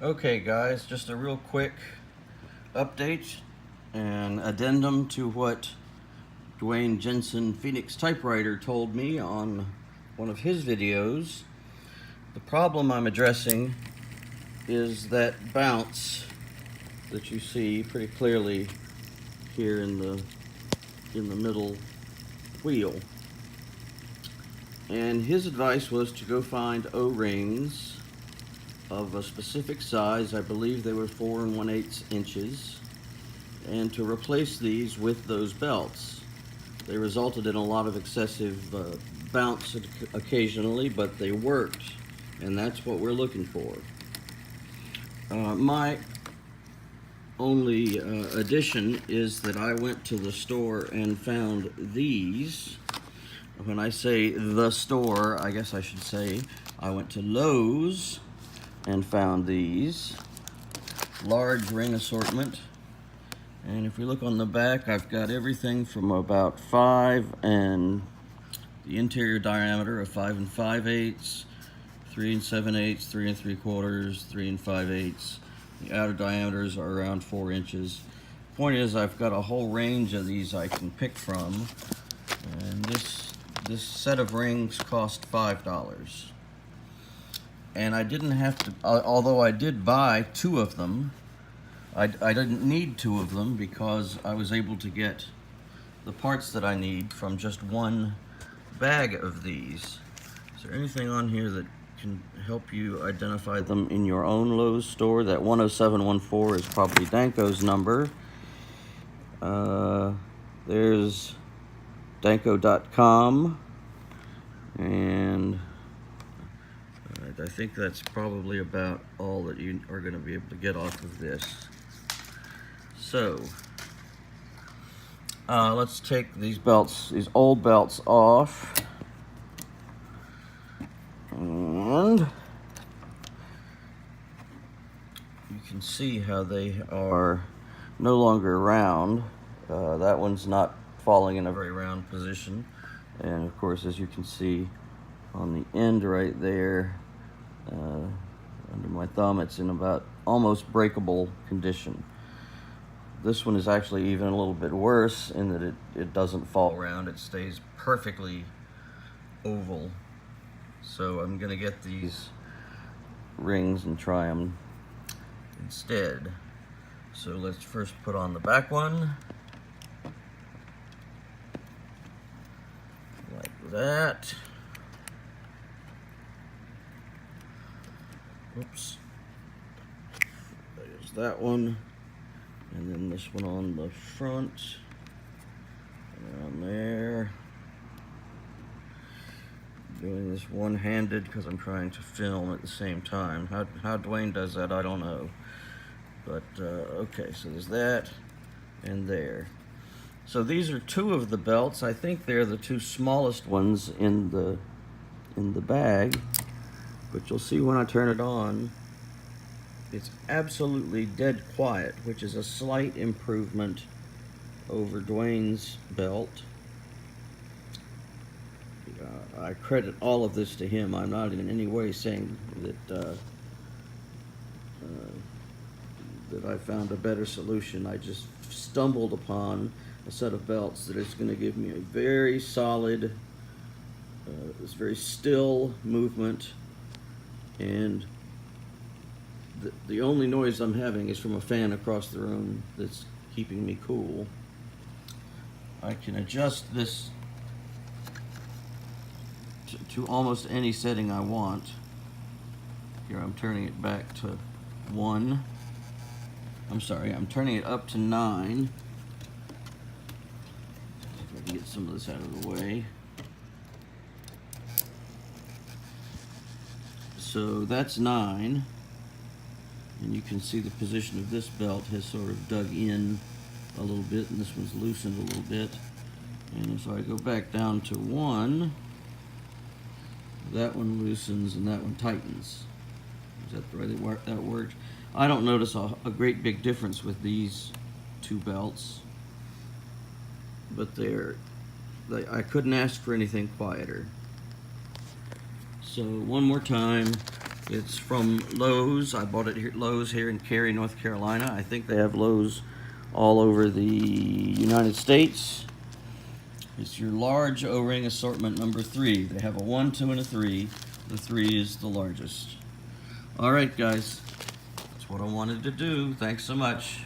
Okay guys, just a real quick update and addendum to what Dwayne Jensen Phoenix Typewriter told me on one of his videos. The problem I'm addressing is that bounce that you see pretty clearly here in the middle wheel. And his advice was to go find O-rings of a specific size. I believe they were 4 1/8 inches, and to replace these with those belts. They resulted in a lot of excessive bounce occasionally, but they worked, and that's what we're looking for. My only addition is that I went to the store and found these. When I say the store, I guess I should say I went to Lowe's and found these. Large ring assortment. And if we look on the back, I've got everything from about 5 and the interior diameter of 5 5/8, 3 7/8, 3 3/4, 3 5/8. The outer diameters are around 4 inches. Point is, I've got a whole range of these I can pick from, and this set of rings cost $5. And I didn't have to, although I did buy 2 of them, I didn't need 2 of them because I was able to get the parts that I need from just one bag of these. Is there anything on here that can help you identify them in your own Lowe's store? That 10714 is probably Danko's number. There's Danko.com, and I think that's probably about all that you are going to be able to get off of this. So, let's take these old belts off. And you can see how they are no longer round. That one's not falling in a very round position. And of course, as you can see on the end right there, under my thumb, it's in about almost breakable condition. This one is actually even a little bit worse in that it doesn't fall round. It stays perfectly oval. So I'm going to get these rings and try them instead. So let's first put on the back one. Like that. Oops. There's that one. And then this one on the front. Around there. Doing this one-handed because I'm trying to film at the same time. How Dwayne does that, I don't know. But, okay, so there's that and there. So these are 2 of the belts. I think they're the 2 smallest ones in the bag. But you'll see when I turn it on, it's absolutely dead quiet, which is a slight improvement over Dwayne's belt. I credit all of this to him. I'm not in any way saying that that I found a better solution. I just stumbled upon a set of belts that is going to give me a very solid, this very still movement, and the only noise I'm having is from a fan across the room that's keeping me cool. I can adjust this to almost any setting I want. Here I'm turning it back to 1. I'm sorry, I'm turning it up to 9. If I can get some of this out of the way. So that's 9. And you can see the position of this belt has sort of dug in a little bit, and this one's loosened a little bit. And so I go back down to 1. That one loosens and that one tightens. Is that the way that works? I don't notice a great big difference with these 2 belts, but I couldn't ask for anything quieter. So one more time, It's from Lowe's. I bought it here at Lowe's here in Cary, North Carolina. I think they have Lowe's all over the United States. It's your large O-ring assortment number 3. They have a 1, 2, and a 3. The 3 is the largest. All right, guys. That's what I wanted to do. Thanks so much.